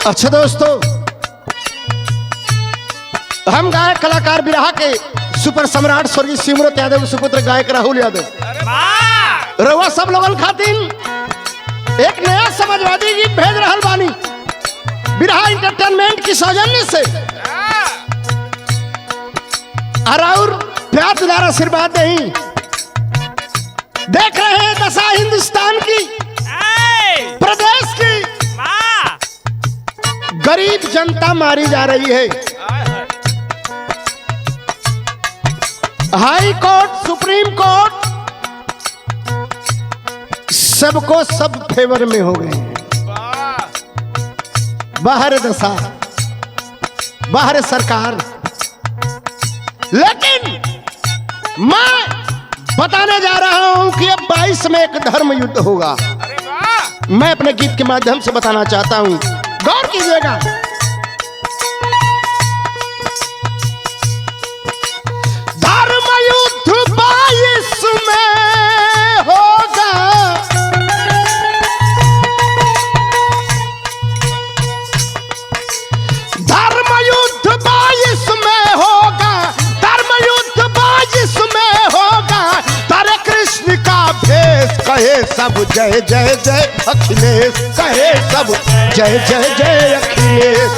अच्छा दोस्तों, हम गायक कलाकार बिरहा के सुपर सम्राट स्वर्गीय सिमरत यादव सुपुत्र गायक राहुल यादव रउआ सब लोगन खातिर एक नया समाजवादी गीत भेज रहल बानी बिरहा इंटरटेनमेंट की सौजन्य से। और प्यार दुलार आशीर्वाद नहीं देख रहे हैं दशा हिंदुस्तान की, प्रदेश की गरीब जनता मारी जा रही है। हाई कोर्ट, सुप्रीम कोर्ट सबको सब फेवर में हो गए हैं। बाहर दशा, बाहर सरकार, लेकिन मैं बताने जा रहा हूं कि अब 22 में एक धर्म युद्ध होगा। मैं अपने गीत के माध्यम से बताना चाहता हूं, गौर कीजिएगा। धर्म युद्ध 22 में होगा, धर्म युद्ध 22 में होगा, धर्म युद्ध 22 में होगा। तारे कृष्ण का भेष कहे सब जय जय जय अखिलेश, कहे सब जय जय जय अखिलेश।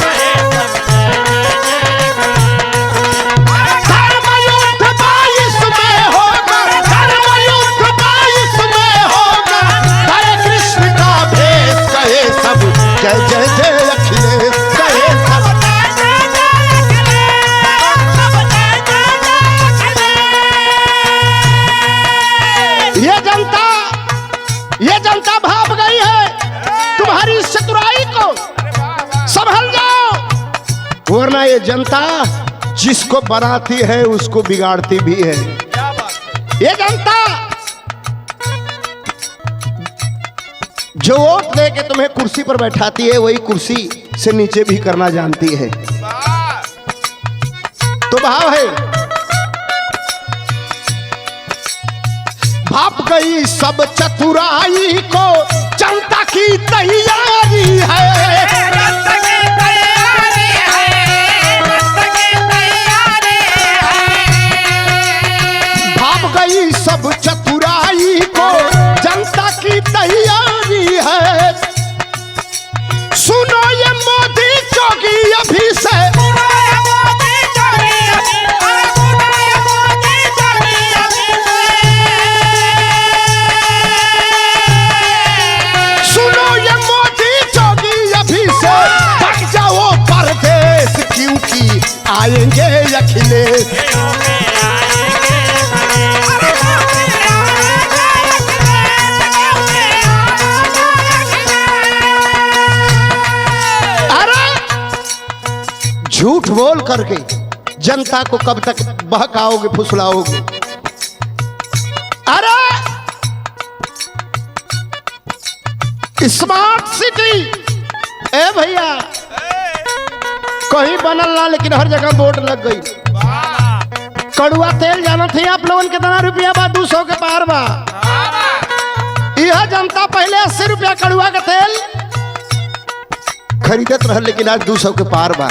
धर्म युद्ध 22 में होगा, धर्म युद्ध 22 में होगा। तारे कृष्ण का भेष कहे सब जय जय जय अखिलेश, कहे सब। ये जनता भाप गई है तुम्हारी इस चतुराई को, संभल जाओ, वरना ये जनता जिसको बनाती है उसको बिगाड़ती भी है। ये जनता जो वोट दे के तुम्हें कुर्सी पर बैठाती है, वही कुर्सी से नीचे भी करना जानती है। तो भाव है, भाप गई सब चतुराई को, जनता की तैयारी है। भाप गई सब चतुराई को, जनता की तैयारी है। सुनो ये मोदी जोगी अभी से, आएंगे अखिलेश। अरे झूठ बोल करके जनता को कब तक बहकाओगे, फुसलाओगे? अरे स्मार्ट सिटी, ए भैया कहीं बनल ना, लेकिन हर जगह बोर्ड लग गई। कड़ुआ तेल जाना थे आप लोगन कितना रुपया बा? 200 के पार बा। यह जनता पहले 80 रुपया कड़ुआ का तेल खरीदत रहा, लेकिन आज 200 के पार बा।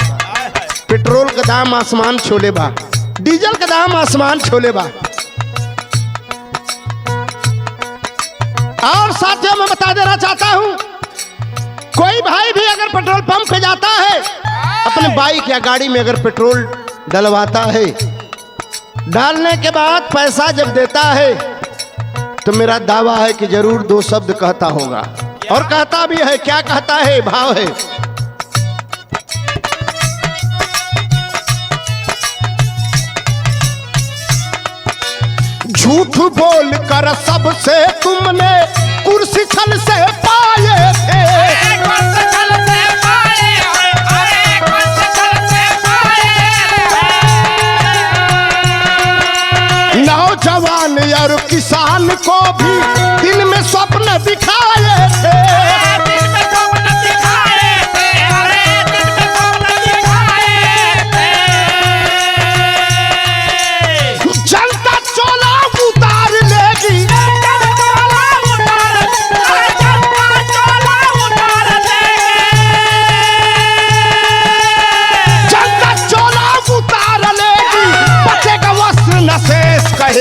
पेट्रोल का दाम आसमान छोले बा, डीजल का दाम आसमान छोले बा। और साथियों मैं बता देना चाहता हूं, कोई भाई भी अगर पेट्रोल पंप पे जाता है, अपने बाइक या गाड़ी में अगर पेट्रोल डलवाता है, डालने के बाद पैसा जब देता है, तो मेरा दावा है कि जरूर 2 शब्द कहता होगा, और कहता भी है। क्या कहता है? भाव है, झूठ बोल कर सबसे तुमने कुर्सी छल से पाए थे। नौजवान और किसान को भी दिल में स्वप्न दिखाए थे। जनता चोला उतार लेगी,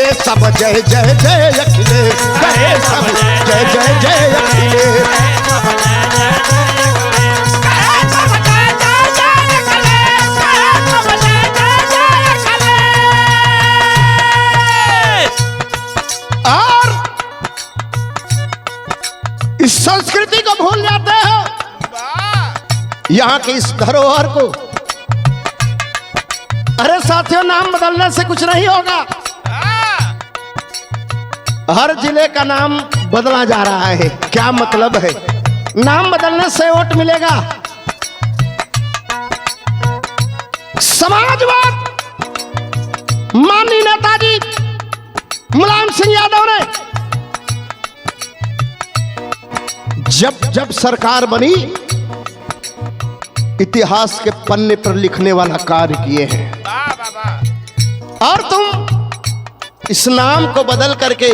कहे सब जय जय जय अखिलेश, कहे सब जय जय जय अखिलेश। और इस संस्कृति को भूल जाते हो, यहाँ की इस धरोहर को। अरे साथियों, नाम बदलने से कुछ नहीं होगा। हर जिले का नाम बदला जा रहा है, क्या मतलब है? नाम बदलने से वोट मिलेगा? समाजवाद माननीय नेताजी मुलायम सिंह यादव ने जब जब सरकार बनी, इतिहास के पन्ने पर लिखने वाला कार्य किए हैं। और तुम इस नाम को बदल करके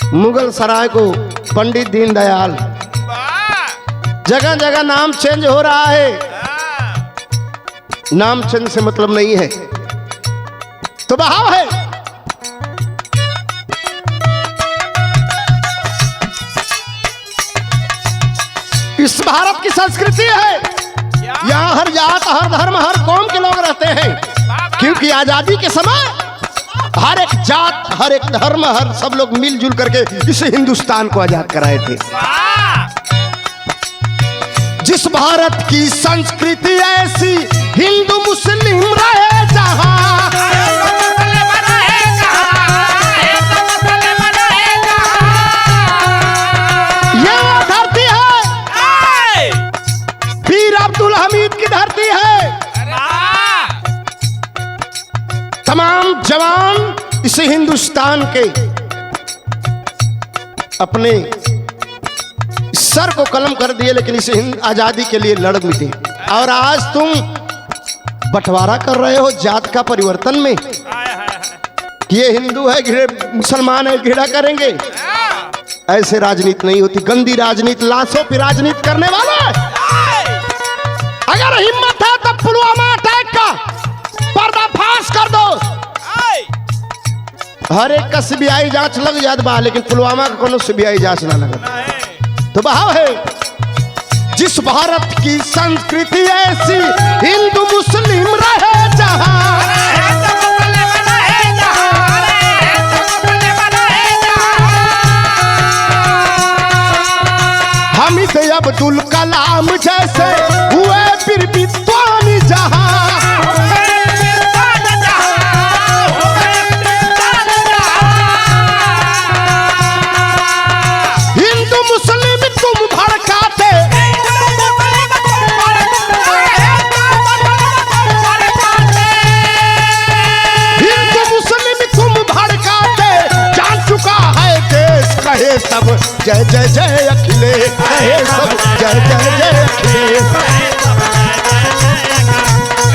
मुगल सराय को पंडित दीनदयाल, जगह जगह नाम चेंज हो रहा है। नाम चेंज से मतलब नहीं है, तो बहाव है। इस भारत की संस्कृति है, यहाँ हर जात, हर धर्म, हर कौम के लोग रहते हैं। क्योंकि आजादी के समय हर एक जात, हर एक धर्म, हर सब लोग मिलजुल करके इस हिंदुस्तान को आजाद कराए थे। जिस भारत की संस्कृति ऐसी, हिंदू मुस्लिम रहे जहां, अब्दुल हमीद की धरती है। तमाम जवान इस हिंदुस्तान के अपने सर को कलम कर दिए, लेकिन इस आजादी के लिए लड़ मिटे। और आज तुम बंटवारा कर रहे हो जात का परिवर्तन में, ये हिंदू है घिरे, मुसलमान है घिरा करेंगे। ऐसे राजनीति नहीं होती, गंदी राजनीति, लाशों पर राजनीति करने वाला है। अगर हिम्मत है तो पुलवामा अटैक का पर्दाफाश कर दो। हर एक का सीबीआई जांच लग जात बा, लेकिन पुलवामा का कोनो सीबीआई जांच ना लगा। तो बहाव है। जिस भारत की संस्कृति ऐसी, हिंदू मुस्लिम रहे जहां, हामिद अब्दुल कलाम जैसे हुए फिर विद्वान जहां, हिंदू मुस्लिम तुम भड़काते, हिंदू मुस्लिम तुम भड़काते, जान चुका है देश। कहे सब जय जय जय अखिलेश, कहे सब जय जय जय अखिलेश,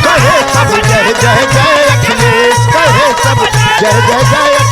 कहे सब जय जय जय अखिलेश, कहे सब जय जय जय।